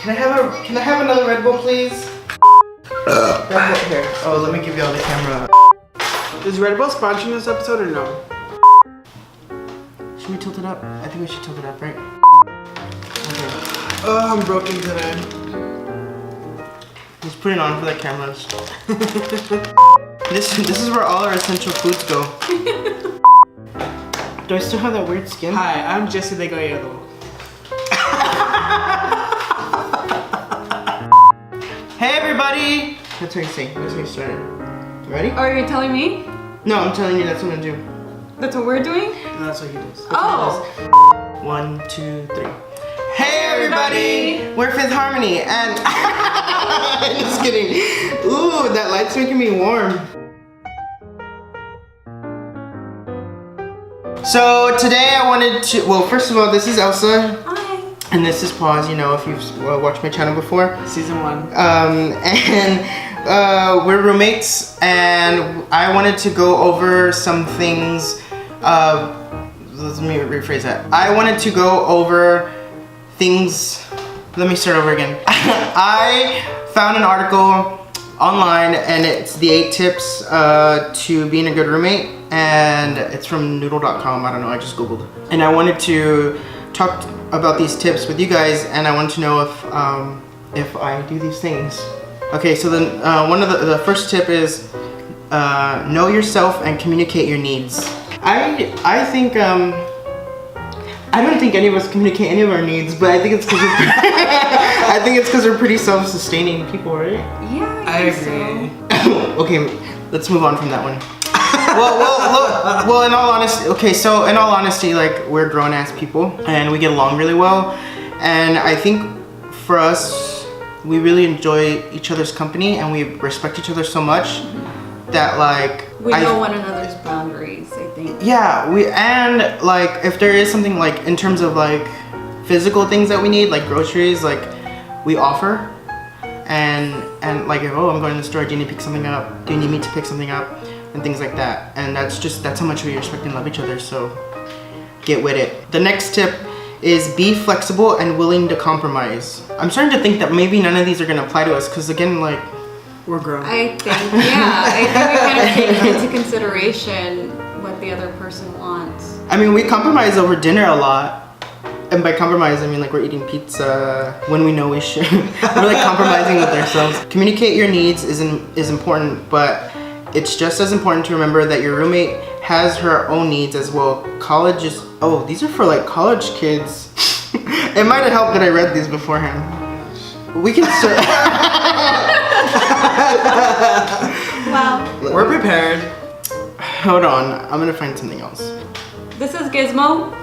Can I have another Red Bull, please? Red Bull here. Oh, let me give y'all the camera. Is Red Bull sponsoring this episode or no? Should we tilt it up? I think we should tilt it up, right? Okay. Oh, I'm broken today. Just put it on for the cameras. This is where all our essential foods go. Do I still have that weird skin? Hi, I'm Jesse the Gallego. Hey everybody! That's how you say. That's how you start it. You ready? Oh, you're telling me? No, I'm telling you that's what I'm gonna do. That's what we're doing? No, that's what he does. Oh! 1, 2, 3. Hey everybody! We're Fifth Harmony and just kidding. Ooh, that light's making me warm. So today I wanted to, well, first of all, this is Elsa. Hi. And this is Pause, you know, if you've watched my channel before. Season 1. We're roommates, and I wanted to go over some things. Let me rephrase that. I wanted to go over things. Let me start over again. I found an article online, and it's the 8 tips to being a good roommate, and it's from noodle.com. I don't know, I just googled. And I wanted to talk about these tips with you guys, and I wanted to know if I do these things. Okay, so then one of the first tip is know yourself and communicate your needs. I think I don't think any of us communicate any of our needs, but I think it's because I think it's because we're pretty self-sustaining people, right? Yeah, I agree. So. Okay, let's move on from that one. Well, in all honesty, okay, so in all honesty, like, we're grown-ass people, and we get along really well, and I think for us, we really enjoy each other's company, and we respect each other so much that, like, We know one another's boundaries, I think. yeah, and like, if there is something, like, in terms of, like, physical things that we need, like groceries, like, we offer, and like, oh, I'm going to the store, do you need to pick something up? Do you need me to pick something up? And things like that. And that's how much we respect and love each other, so get with it. The next tip is be flexible and willing to compromise. I'm starting to think that maybe none of these are gonna apply to us, because again, like, We're grown. I think we kind of take into consideration what the other person wants. I mean, we compromise over dinner a lot. And by compromise, I mean, like, we're eating pizza when we know we should. We're like compromising with ourselves. Communicate your needs is important, but it's just as important to remember that your roommate has her own needs as well. College is, oh, these are for like college kids. It might have helped that I read these beforehand. We can start. Wow. We're prepared. Hold on, I'm gonna find something else. This is Gizmo.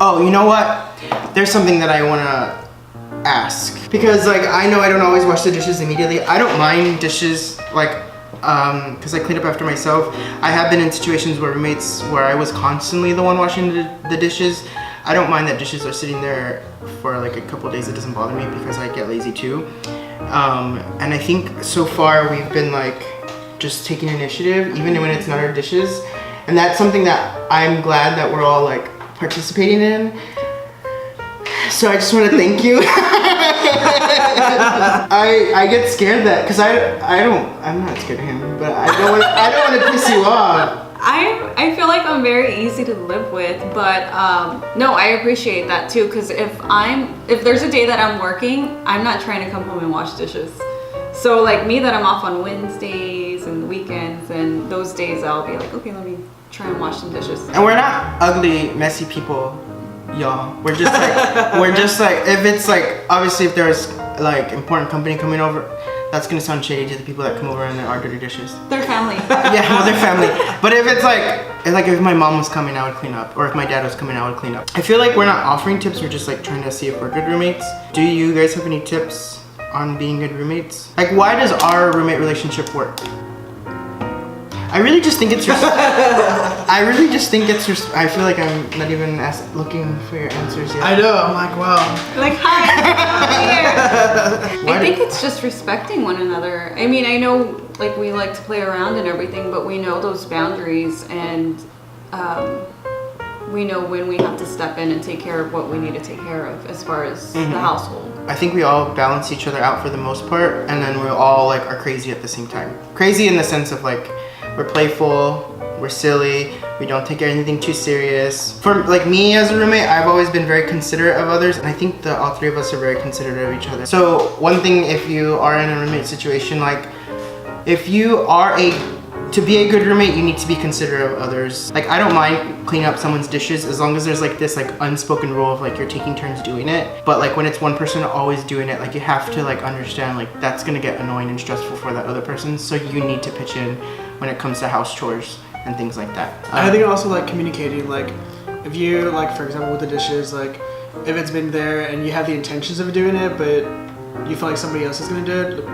Oh, you know what? There's something that I wanna ask, because like, I know I don't always wash the dishes immediately. I don't mind dishes, like, because I clean up after myself. I have been in situations where roommates, where I was constantly the one washing the dishes. I don't mind that dishes are sitting there for like a couple of days. It doesn't bother me because I get lazy too. And I think so far we've been like just taking initiative, even when it's not our dishes. And that's something that I'm glad that we're all like participating in. So I just want to thank you. I get scared that, because I'm not scared of him, but I don't want to piss you off. I feel like I'm very easy to live with, but no, I appreciate that too, because if there's a day that I'm working, I'm not trying to come home and wash dishes. So like me, that I'm off on Wednesdays and weekends, and those days I'll be like, okay, let me try and wash some dishes. And we're not ugly, messy people, y'all. We're just like, if it's like, obviously if there's like important company coming over, that's gonna sound shady to the people that come over and are dirty dishes. They're family. Yeah, well, they're family. But if it's like if my mom was coming, I would clean up. Or if my dad was coming, I would clean up. I feel like we're not offering tips, we're just like trying to see if we're good roommates. Do you guys have any tips on being good roommates? Like, why does our roommate relationship work? I really just think it's your. I feel like I'm not even looking for your answers yet. I know, I'm like, wow. Like, hi, I'm here. I think it's just respecting one another. I mean, I know like we like to play around and everything, but we know those boundaries, and we know when we have to step in and take care of what we need to take care of as far as the household. I think we all balance each other out for the most part, and then we all like are crazy at the same time. Crazy in the sense of like we're playful, we're silly, we don't take anything too serious. For like me as a roommate, I've always been very considerate of others, and I think that all three of us are very considerate of each other. So one thing, if you are in a roommate situation, like if you are to be a good roommate, you need to be considerate of others. Like I don't mind cleaning up someone's dishes as long as there's like this like unspoken rule of like you're taking turns doing it. But like when it's one person always doing it, like you have to like understand like that's gonna get annoying and stressful for that other person. So you need to pitch in when it comes to house chores and things like that. I think also like communicating, like if you like, for example, with the dishes, like if it's been there and you have the intentions of doing it, but you feel like somebody else is gonna do it,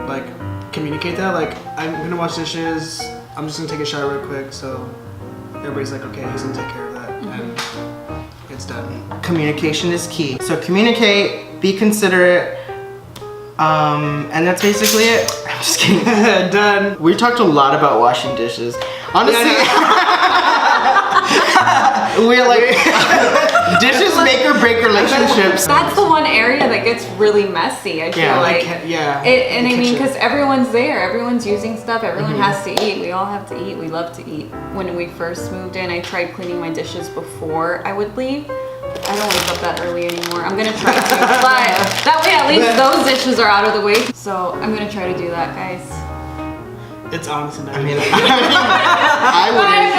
like communicate that. Like I'm gonna wash dishes, I'm just gonna take a shower real quick, so everybody's like, okay, he's gonna take care of that, and it's done. Communication is key. So communicate, be considerate, and that's basically it. I'm just kidding. Done. We talked a lot about washing dishes. Honestly, we're like dishes make or break relationships. That's the one area that gets really messy. I feel like. And I mean, because everyone's there, everyone's using stuff, everyone has to eat. We all have to eat. We love to eat. When we first moved in, I tried cleaning my dishes before I would leave. I don't wake up that early anymore. I'm gonna try to, but that way at least those dishes are out of the way. So I'm gonna try to do that, guys. It's honestly not. I mean, I wouldn't.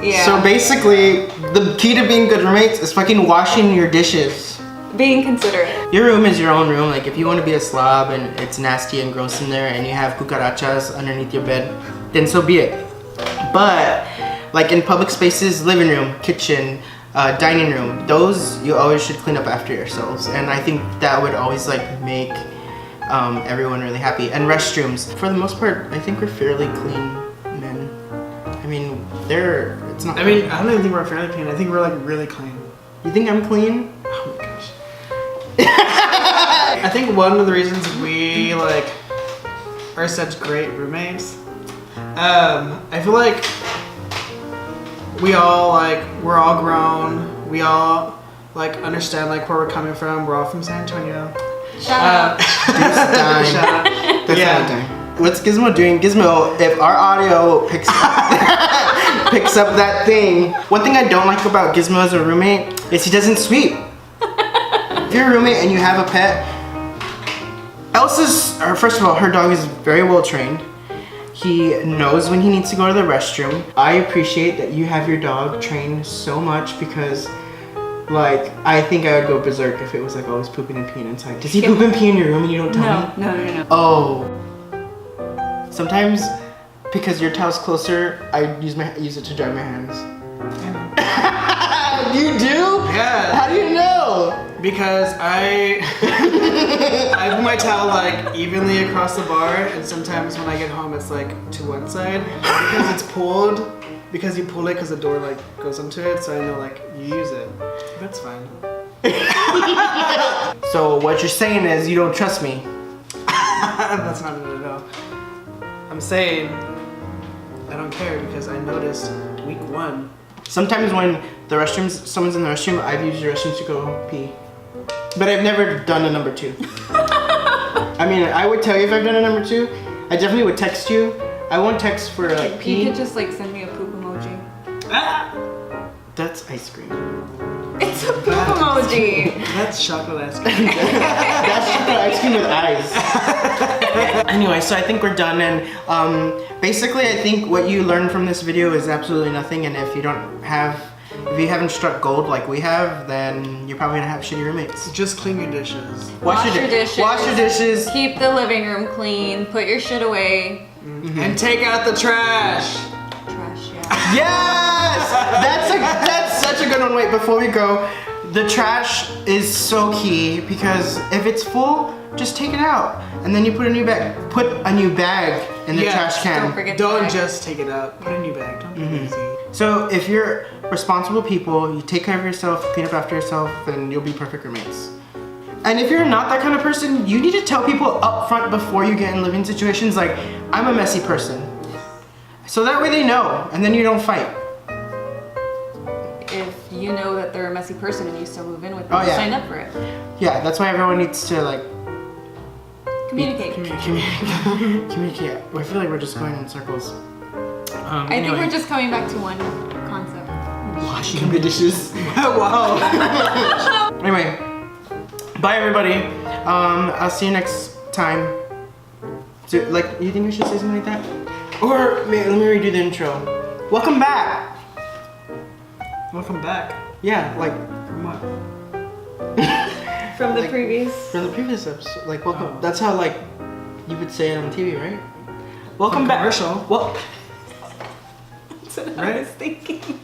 Yeah. So basically, the key to being good roommates is fucking washing your dishes. Being considerate. Your room is your own room. Like if you want to be a slob and it's nasty and gross in there and you have cucarachas underneath your bed, then so be it. But like in public spaces, living room, kitchen, dining room, those you always should clean up after yourselves. And I think that would always like make everyone really happy. And restrooms, for the most part, I think we're fairly clean men. I mean, it's not. I mean, I don't even think we're fairly clean. I think we're like really clean. You think I'm clean? Oh my gosh. I think one of the reasons we like are such great roommates, I feel like we're all grown. We all like understand like where we're coming from. We're all from San Antonio. Shut up. Shut up. That's not time. What's Gizmo doing? Gizmo, if our audio picks up that thing. One thing I don't like about Gizmo as a roommate is he doesn't sweep. If you're a roommate and you have a pet, first of all, her dog is very well trained. He knows when he needs to go to the restroom. I appreciate that you have your dog trained so much because like, I think I would go berserk if it was like always pooping and peeing inside. Does he poop and pee in your room and you don't tell me? No. Oh. Sometimes, because your towel's closer, I use it to dry my hands. You do? Yeah. How do you know? Because I put my towel like evenly across the bar, and sometimes when I get home, it's like to one side because it's pulled. Because you pull it because the door like goes onto it, so I know like you use it. That's fine. So what you're saying is you don't trust me. That's not it at all. I'm saying I don't care because I noticed week 1. Sometimes when someone's in the restroom, I've used the restroom to go pee. But I've never done a number 2. I mean, I would tell you if I've done a number 2. I definitely would text you. I won't text for like pee. You could just like send me a poop emoji. That's ice cream. It's a poop emoji. That's chocolate ice cream. That's chocolate ice cream with eyes. Anyway, so I think we're done, and basically I think what you learned from this video is absolutely nothing, and if you haven't struck gold like we have, then you're probably gonna have shitty roommates. Just clean your dishes. Wash your dishes. Wash your dishes. Keep the living room clean. Put your shit away. Mm-hmm. And take out the trash. Trash, yeah. Yes! That's such a good one. Wait, before we go, the trash is so key because if it's full, just take it out, and then you put a new bag. Put a new bag in the trash can. Don't forget. Don't just take it out. Put a new bag. Don't be lazy. So if you're responsible people, you take care of yourself, clean up after yourself, then you'll be perfect roommates. And if you're not that kind of person, you need to tell people up front before you get in living situations like, I'm a messy person. So that way they know, and then you don't fight. messy person and you still move in with Oh, them. You yeah. signed up for it. Yeah, that's why everyone needs to like Communicate. communicate. I feel like we're just going in circles. I think we're just coming back to one concept. washing the dishes. Wow. Anyway, bye everybody. I'll see you next time. Do, like, you think we should say something like that? Or let me redo the intro. Welcome back. Welcome back. Yeah, like From what? From the Like- previous. from the previous episode. Like welcome. Oh. That's how like you would say it on TV, right? Welcome From back. commercial. Well. That's what I Right? was thinking.